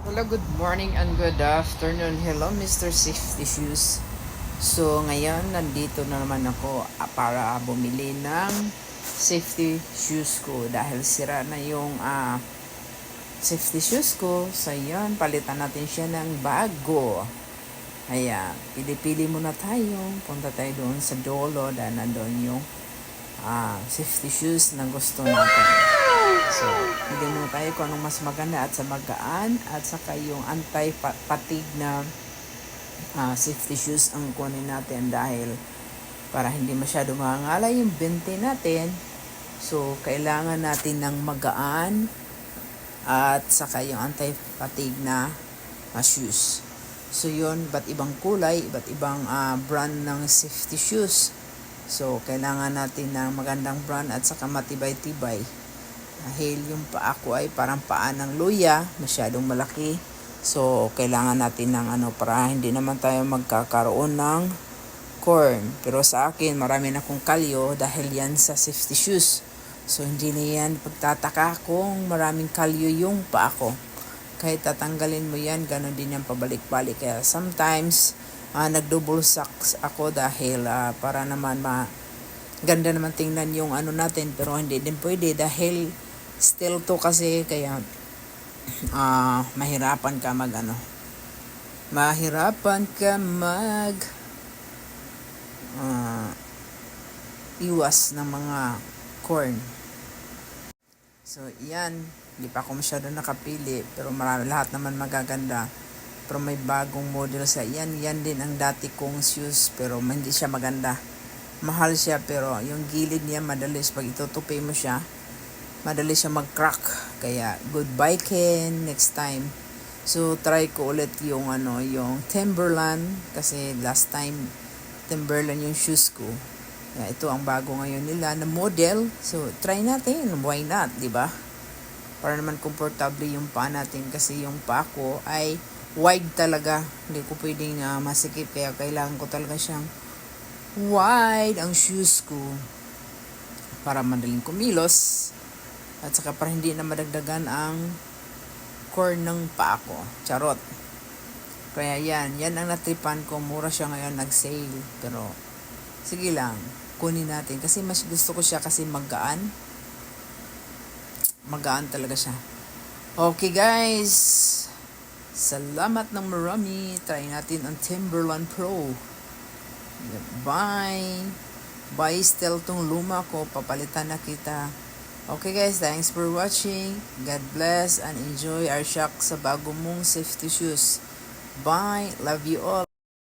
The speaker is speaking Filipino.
Hello, good morning and good afternoon. Hello, Mr. Safety Shoes. So, ngayon, nandito na naman ako para bumili ng safety shoes ko dahil sira na yung safety shoes ko. So, yun, palitan natin siya ng bago. Ayan, pili-pili muna tayo. Punta tayo doon sa dulo dahil nandun yung safety shoes na gusto natin. So, hindi muna tayo kung anong mas maganda at sa magaan at saka yung anti-fatigue na safety shoes ang kunin natin dahil para hindi masyado mangalay yung bente natin. So, kailangan natin ng magaan at saka yung anti-fatigue na shoes. So, yun, iba't ibang kulay, iba't ibang brand ng safety shoes. So, kailangan natin ng magandang brand at saka matibay-tibay. Dahil yung paa ko ay parang paa ng luya, masyadong malaki. So, kailangan natin ng para hindi naman tayo magkakaroon ng corn. Pero sa akin, marami na akong kalyo dahil yan sa safety shoes. So, hindi na yan pagtataka kung maraming kalyo yung paa ko. Kahit tatanggalin mo yan, ganun din yan pabalik-balik. Kaya sometimes, nag-double socks ako dahil para naman ganda naman tingnan yung natin. Pero hindi din pwede dahil still to kasi kaya mahirapan ka mag iwas ng mga corn. So yan, hindi pa ako masyado nakapili pero lahat naman magaganda. Pero may bagong model sa yan din ang dati kong shoes pero hindi siya maganda. Mahal siya pero yung gilid niya madalis pag itutupi mo siya madali siya mag-crack. Kaya goodbye Ken, next time. So try ko ulit yung yung Timberland kasi last time Timberland yung shoes ko. Kaya ito ang bago ngayon nila na model. So try natin, why not, 'di ba? Para naman komportable yung paa natin kasi yung paa ko ay wide talaga. Hindi ko pwedeng masikip kaya kailangan ko talaga siyang wide ang shoes ko para madaling kumilos. At saka para hindi na madagdagan ang corn ng paa ko. Charot. Kaya yan ang natripan ko. Mura siya ngayon, nag-sale. Pero, sige lang, kunin natin. Kasi mas gusto ko siya kasi magaan. Magaan talaga siya. Okay guys. Salamat ng marami. Try natin ang Timberland Pro. Bye. Bye still tong luma ko. Papalitan na kita. Okay guys, thanks for watching. God bless and enjoy our shock sa bago mong safety shoes. Bye. Love you all.